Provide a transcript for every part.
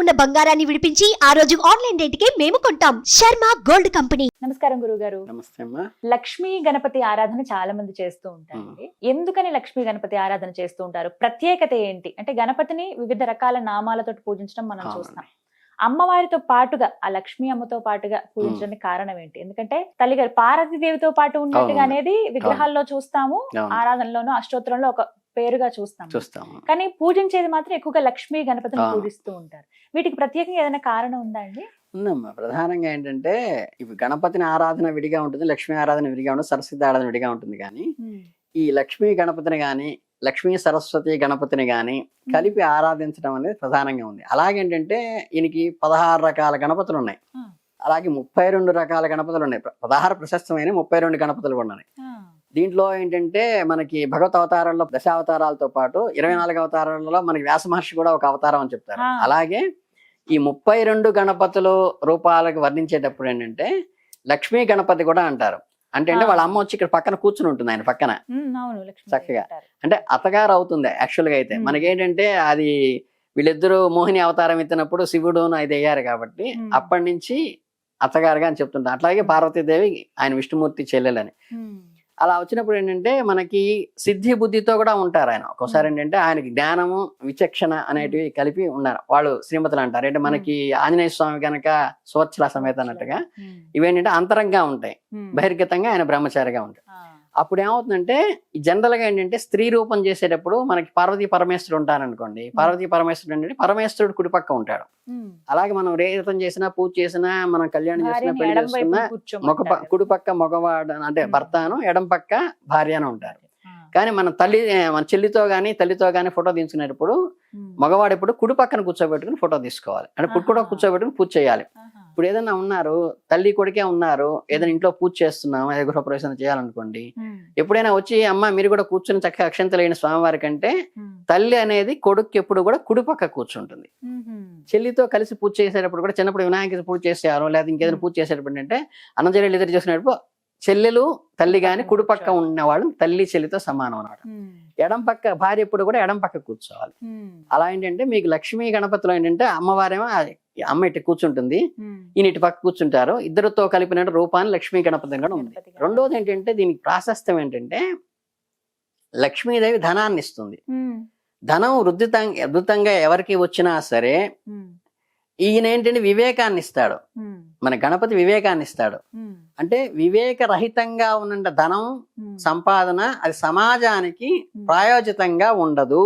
ఉన్న బంగారాన్ని విడిపించి ఆ రోజు ఆన్లైన్ రేటుకే మేము కొంటాం. Sharma gold company. నమస్కారం గురుగారు. నమస్తే అమ్మా. లక్ష్మీ గణపతి ఆరాధన చాలా మంది చేస్తూ ఉంటారండి. ఎందుకని లక్ష్మీ గణపతి ఆరాధన చేస్తూ ఉంటారు? ప్రత్యేకత ఏంటి? అంటే గణపతిని వివిధ రకాల నామాలతో పూజించడం మనం చూస్తాం. అమ్మవారితో పాటుగా ఆ లక్ష్మీ అమ్మతో పాటుగా పూజించడానికి కారణం ఏంటి? ఎందుకంటే తల్లిగారు పార్వతీదేవితో పాటు ఉన్నట్టుగా అనేది విగ్రహాల్లో చూస్తాము, ఆరాధనలోనూ అష్టోత్తరంలో ఒక పేరుగా చూస్తాము. కానీ పూజించేది మాత్రం ఎక్కువగా లక్ష్మీ గణపతిని పూజిస్తూ ఉంటారు. వీటికి ప్రత్యేకంగా ఏదైనా కారణం ఉందా అండి? ఉందమ్మా. ప్రధానంగా ఏంటంటే ఇవి గణపతిని ఆరాధన విడిగా ఉంటుంది, లక్ష్మీ ఆరాధన విడిగా ఉంటుంది, సరస్వతి ఆరాధన విడిగా ఉంటుంది. కానీ ఈ లక్ష్మీ గణపతిని గాని లక్ష్మీ సరస్వతి గణపతిని గాని కలిపి ఆరాధించడం అనేది ప్రధానంగా ఉంది. అలాగేంటంటే ఈయనకి 16 రకాల గణపతులు ఉన్నాయి, అలాగే 32 రకాల గణపతులు ఉన్నాయి. 16 ప్రశస్తమైన 32 గణపతులు ఉన్నాయి. దీంట్లో ఏంటంటే మనకి భగవత్ అవతారాల్లో దశావతారాలతో పాటు 24 అవతారాలలో మనకి వ్యాస మహర్షి కూడా ఒక అవతారం అని చెప్తారు. అలాగే ఈ 32 గణపతులు రూపాలకు వర్ణించేటప్పుడు ఏంటంటే లక్ష్మీ గణపతి కూడా అంటారు. అంటే వాళ్ళ అమ్మ వచ్చి ఇక్కడ పక్కన కూర్చుని ఉంటుంది, ఆయన పక్కన చక్కగా. అంటే అత్తగారు అవుతుంది యాక్చువల్ గా. అయితే మనకేంటంటే అది వీళ్ళిద్దరూ మోహిని అవతారం ఎత్తినప్పుడు శివుడు ఇది అయ్యారు కాబట్టి అప్పటి నుంచి అత్తగారుగా అని చెప్తుంటారు. అట్లాగే పార్వతీదేవి ఆయన విష్ణుమూర్తి చెల్లెలని. అలా వచ్చినప్పుడు ఏంటంటే మనకి సిద్ధి బుద్ధితో కూడా ఉంటారు ఆయన. ఒక్కోసారి ఏంటంటే ఆయనకి జ్ఞానము విచక్షణ అనేటివి కలిపి ఉన్నారు. వాళ్ళు శ్రీమతులు అంటారు. అంటే మనకి ఆంజనేయ స్వామి కనుక స్వచ్ఛల సమేత అన్నట్టుగా ఇవేంటంటే అంతరంగా ఉంటాయి, బహిర్గతంగా ఆయన బ్రహ్మచారిగా ఉంటాయి. అప్పుడు ఏమవుతుందంటే జనరల్ గా ఏంటంటే స్త్రీ రూపం చేసేటప్పుడు మనకి పార్వతీ పరమేశ్వరుడు ఉంటారనుకోండి. పార్వతీ పరమేశ్వరుడు అంటే పరమేశ్వరుడు కుడిపక్క ఉంటాడు. అలాగే మనం రేతం చేసినా, పూజ చేసినా, మనం కళ్యాణం చేసినా, పెళ్లి చేసుకున్నా కుడిపక్క మగవాడు అంటే భర్తను, ఎడం పక్క భార్యను ఉంటారు. కానీ మన చెల్లితో గాని తల్లితో గాని ఫోటో తీసుకునేటప్పుడు మగవాడు ఎప్పుడు కుడి పక్కన కూర్చోబెట్టుకుని ఫోటో తీసుకోవాలి. అంటే కూడా కూర్చోబెట్టుకుని పూజ చేయాలి. ఇప్పుడు ఏదైనా ఉన్నారు, తల్లి కొడుకే ఉన్నారు, ఏదైనా ఇంట్లో పూజ చేస్తున్నాం, గృహప్రవేశం చేయాలనుకోండి, ఎప్పుడైనా వచ్చి అమ్మ మీరు కూడా కూర్చుని చక్కగా అక్షంతలు అయిన స్వామివారి కంటే తల్లి అనేది కొడుకు ఎప్పుడు కూడా కుడి పక్క కూర్చుంటుంది. చెల్లితో కలిసి పూజ చేసేటప్పుడు కూడా చిన్నప్పుడు వినాయక పూజ చేసేవారు, లేదా ఇంకేదైనా పూజ చేసేటప్పుడు అంటే అన్నజల్లి ఇద్దరు చేసినప్పుడు చెల్లెలు తల్లి గాని కుడి పక్క ఉన్నవాళ్ళు తల్లి చెల్లితో సమానం అన్నమాట. ఎడం పక్క భార్య ఎప్పుడు కూడా ఎడం పక్క కూర్చోవాలి. అలా ఏంటంటే మీకు లక్ష్మీ గణపతిలో ఏంటంటే అమ్మవారేమో అమ్మ ఇటు కూర్చుంటుంది, ఈయన ఇటు పక్క కూర్చుంటారు. ఇద్దరితో కలిపిన రూపాన్ని లక్ష్మీ గణపతి కూడా ఉంది. రెండోది ఏంటంటే దీనికి ప్రాశస్త్యం ఏంటంటే లక్ష్మీదేవి ధనాన్ని ఇస్తుంది. ధనం వృద్ధితంగా ఎవరికి వచ్చినా సరే ఈయన ఏంటంటే వివేకాన్ని ఇస్తాడు. మన గణపతి వివేకాన్ని ఇస్తాడు. అంటే వివేకరహితంగా ఉన్న ధనం సంపాదన అది సమాజానికి ప్రాయోజితంగా ఉండదు,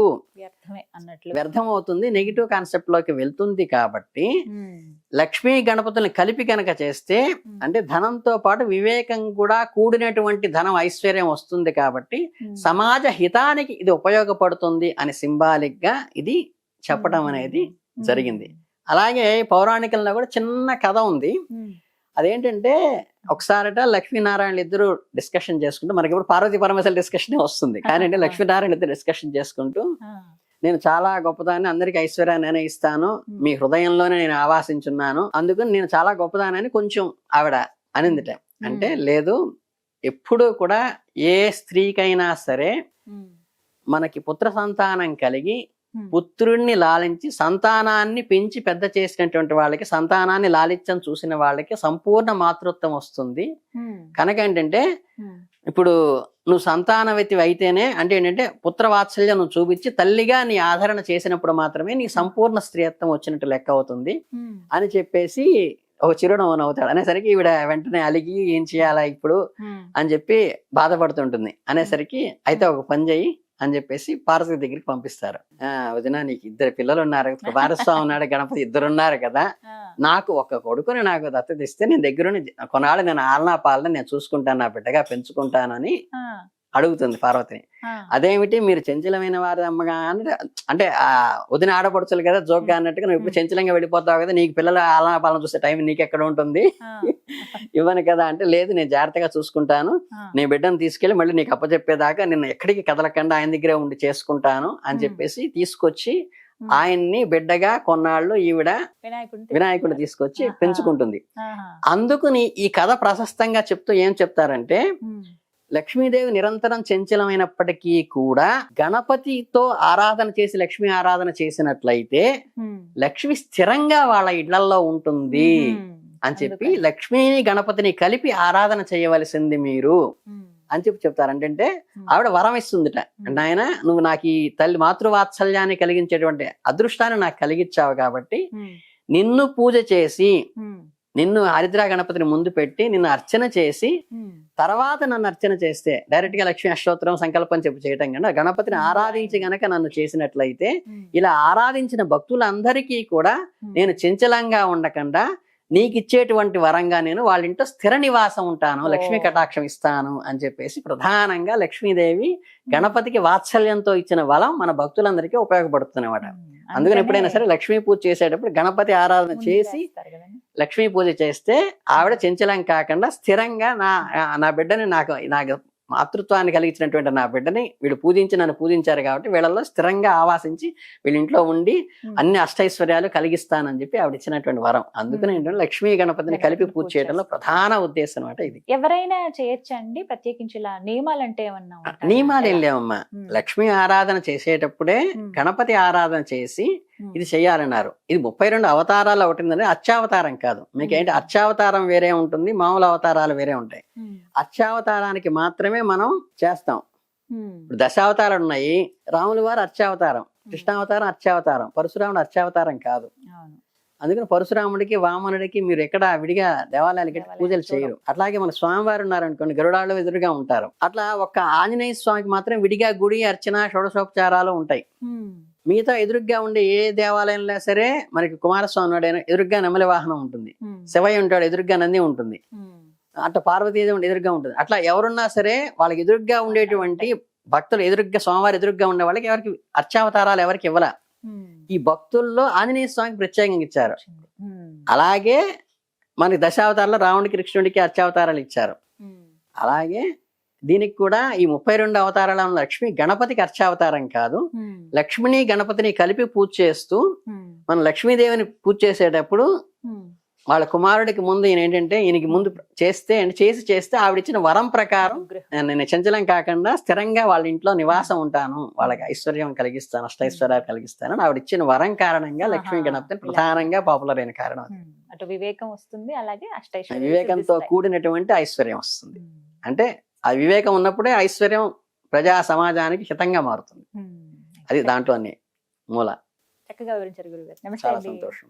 వ్యర్థం అవుతుంది, నెగిటివ్ కాన్సెప్ట్ లోకి వెళ్తుంది. కాబట్టి లక్ష్మీ గణపతుల్ని కలిపి కనుక చేస్తే అంటే ధనంతో పాటు వివేకం కూడా కూడినటువంటి ధనం ఐశ్వర్యం వస్తుంది. కాబట్టి సమాజ హితానికి ఇది ఉపయోగపడుతుంది అని సింబాలిక్ గా ఇది చెప్పడం అనేది జరిగింది. అలాగే పౌరాణికంలో కూడా చిన్న కథ ఉంది. అదేంటంటే ఒకసారట లక్ష్మీనారాయణ ఇద్దరు డిస్కషన్ చేసుకుంటూ, మనకి ఇప్పుడు పార్వతీ పరమేశ్వర డిస్కషన్ వస్తుంది, కానీ అంటే లక్ష్మీనారాయణ ఇద్దరు డిస్కషన్ చేసుకుంటూ నేను చాలా గొప్పదాన్ని, అందరికి ఐశ్వర్యాన్ని నేనే ఇస్తాను, మీ హృదయంలోనే నేను ఆవాసించున్నాను, అందుకని నేను చాలా గొప్పదానని కొంచెం ఆవిడ అనిందిట. అంటే లేదు, ఎప్పుడూ కూడా ఏ స్త్రీకైనా సరే మనకి పుత్ర సంతానం కలిగి పుత్రుణ్ణి లాలించి సంతానాన్ని పెంచి పెద్ద చేసినటువంటి వాళ్ళకి, సంతానాన్ని లాలించని చూసిన వాళ్ళకి సంపూర్ణ మాతృత్వం వస్తుంది. కనుక ఏంటంటే ఇప్పుడు నువ్వు సంతానవతి అయితేనే అంటే ఏంటంటే పుత్ర వాత్సల్యం నువ్వు చూపించి తల్లిగా నీ ఆదరణ చేసినప్పుడు మాత్రమే నీ సంపూర్ణ స్త్రీత్వం వచ్చినట్టు లెక్క అవుతుంది అని చెప్పేసి ఒక చిరునవ్వు నవ్వుతాడు. అనేసరికి ఈవిడ వెంటనే అలిగి ఏం చేయాలా ఇప్పుడు అని చెప్పి బాధపడుతుంటుంది. అనేసరికి అయితే ఒక పని చెయ్యి అని చెప్పేసి పార్వతి దగ్గరికి పంపిస్తారు. వదిన నీకు 2 పిల్లలు ఉన్నారు, కుమారస్వామి ఉన్నాడు, గణపతి ఇద్దరున్నారు కదా, నాకు ఒక కొడుకుని నాకు దత్తత ఇస్తే నేను దగ్గరుండి కొన్నాళ్ళు నేను ఆలనా పాలన నేను చూసుకుంటాను, నా బిడ్డగా పెంచుకుంటానని అడుగుతుంది పార్వతిని. అదేమిటి మీరు చంచలమైన వారి అమ్మగా అంటే వదిన ఆడపడుచులు కదా జోక్గా అన్నట్టుగా నువ్వు ఇప్పుడు చంచలంగా వెళ్ళిపోతావు కదా, నీకు పిల్లల ఆలనా పాలన చూసే టైం నీకెక్కడ ఉంటుంది, ఇవ్వను కదా అంటే లేదు నేను జాగ్రత్తగా చూసుకుంటాను, నీ బిడ్డను తీసుకెళ్లి మళ్ళీ నీకు అప్పచెప్పేదాకా నిన్ను ఎక్కడికి కదలకుండా ఆయన దగ్గరే ఉండి చేసుకుంటాను అని చెప్పేసి తీసుకొచ్చి ఆయన్ని బిడ్డగా కొన్నాళ్ళు ఈవిడ వినాయకుడిని తీసుకొచ్చి పెంచుకుంటుంది. అందుకుని ఈ కథ ప్రశస్తంగా చెప్తూ ఏం చెప్తారంటే లక్ష్మీదేవి నిరంతరం చంచలమైనప్పటికీ కూడా గణపతితో ఆరాధన చేసి లక్ష్మీ ఆరాధన చేసినట్లయితే లక్ష్మి స్థిరంగా వాళ్ళ ఇళ్లలో ఉంటుంది అని చెప్పి లక్ష్మీని గణపతిని కలిపి ఆరాధన చేయవలసింది మీరు అని చెప్పి చెప్తారు. అంటే ఆవిడ వరం ఇస్తుందిట. అంటే ఆయన నువ్వు నాకు ఈ తల్లి మాతృవాత్సల్యాన్ని కలిగించేటువంటి అదృష్టాన్ని నాకు కలిగించావు కాబట్టి నిన్ను పూజ చేసి నిన్ను హరిద్రా గణపతిని ముందు పెట్టి నిన్ను అర్చన చేసి తర్వాత నన్ను అర్చన చేస్తే డైరెక్ట్ గా లక్ష్మీ అష్టోత్తరం సంకల్పం చెప్పి చేయటం కన్నా గణపతిని ఆరాధించి గనక నన్ను చేసినట్లయితే ఇలా ఆరాధించిన భక్తులందరికీ కూడా నేను చంచలంగా ఉండకుండా నీకు ఇచ్చేటువంటి వరంగా నేను వాళ్ళ ఇంట్లో స్థిర నివాసం ఉంటాను, లక్ష్మీ కటాక్షం ఇస్తాను అని చెప్పేసి ప్రధానంగా లక్ష్మీదేవి గణపతికి వాత్సల్యంతో ఇచ్చిన వరం మన భక్తులందరికీ ఉపయోగపడుతున్నమాట. అందుకని ఎప్పుడైనా సరే లక్ష్మీ పూజ చేసేటప్పుడు గణపతి ఆరాధన చేసి లక్ష్మీ పూజ చేస్తే ఆవిడ చంచలం కాకుండా స్థిరంగా నా బిడ్డని నాకు మాతృత్వాన్ని కలిగించినటువంటి నా బిడ్డని వీళ్ళు పూజించి నన్ను పూజించారు కాబట్టి వీళ్ళల్లో స్థిరంగా ఆవాసించి వీళ్ళ ఇంట్లో ఉండి అన్ని అష్టైశ్వర్యాలు కలిగిస్తానని చెప్పి ఆవిడ ఇచ్చినటువంటి వరం. అందుకని ఏంటంటే లక్ష్మీ గణపతిని కలిపి పూజ చేయడంలో ప్రధాన ఉద్దేశం అనమాట ఇది. ఎవరైనా చేయొచ్చండి? ప్రత్యేకించి ఇలా నియమాలు అంటే ఏమన్నా ఉంటాయా? నియమాలు ఏం లేవమ్మా. లక్ష్మీ ఆరాధన చేసేటప్పుడే గణపతి ఆరాధన చేసి ఇది చెయ్యాలన్నారు. ఇది 32 అవతారాలు ఒకటిందంటే అర్చావతారం కాదు. మీకు ఏంటి అర్చావతారం వేరే ఉంటుంది, మామూలు అవతారాలు వేరే ఉంటాయి. అర్చావతారానికి మాత్రమే మనం చేస్తాం. ఇప్పుడు దశావతారాలు ఉన్నాయి. రాముల వారు అర్చావతారం, కృష్ణావతారం అర్చావతారం, పరశురాముడు అర్చావతారం కాదు. అందుకని పరశురాముడికి వామనుడికి మీరు ఎక్కడ విడిగా దేవాలయాలకి పూజలు చేయరు. అట్లాగే మన స్వామివారు ఉన్నారనుకోండి, గరుడాళ్ళు ఎదురుగా ఉంటారు. అట్లా ఒక్క ఆంజనేయ స్వామికి మాత్రం విడిగా గుడి అర్చన షోడశోపచారాలు ఉంటాయి. మిగతా ఎదురుగ్గా ఉండే ఏ దేవాలయంలో సరే మనకి కుమారస్వామి నాడు ఎదురుగ్గా నెమలి వాహనం ఉంటుంది, శివయ్య ఉంటాడు ఎదురుగ్గా నంది ఉంటుంది, అట్లా పార్వతీదేవి ఎదురుగ్గా ఉంటుంది. అట్లా ఎవరున్నా సరే వాళ్ళకి ఎదురుగ్గా ఉండేటువంటి భక్తులు ఎదురుగ్గా స్వామివారి ఎదురుగ్గా ఉండే వాళ్ళకి ఎవరికి అర్చావతారాలు ఎవరికి ఇవ్వాల. ఈ భక్తుల్లో ఆంజనేయ స్వామికి ప్రత్యేకంగా ఇచ్చారు. అలాగే మనకి దశావతారాల్లో రావణుడికి కృష్ణుడికి అర్చావతారాలు ఇచ్చారు. అలాగే దీనికి కూడా ఈ 32 అవతారాల లక్ష్మి గణపతికి అర్చావతారం కాదు. లక్ష్మిని గణపతిని కలిపి పూజ చేస్తూ మనం లక్ష్మీదేవిని పూజ చేసేటప్పుడు వాళ్ళ కుమారుడికి ముందు ఈయన ఏంటంటే ఈయనకి ముందు చేస్తే ఆవిడిచ్చిన వరం ప్రకారం నేను చంచలం కాకుండా స్థిరంగా వాళ్ళ ఇంట్లో నివాసం ఉంటాను, వాళ్ళకి ఐశ్వర్యం కలిగిస్తాను, అష్టైశ్వర్యాలు కలిగిస్తాను ఆవిడిచ్చిన వరం కారణంగా లక్ష్మీ గణపతిని ప్రధానంగా పాపులర్ అయిన కారణం. అటు వివేకం వస్తుంది, అలాగే అష్టైశ్వర్యం, వివేకంతో కూడినటువంటి ఐశ్వర్యం వస్తుంది. అంటే ఆ వివేకం ఉన్నప్పుడే ఐశ్వర్యం ప్రజా సమాజానికి హితంగా మారుతుంది. అది దాంట్లో మూల. చక్కగా వివరించారు గురుగారు. నమస్తే. చాలా సంతోషం.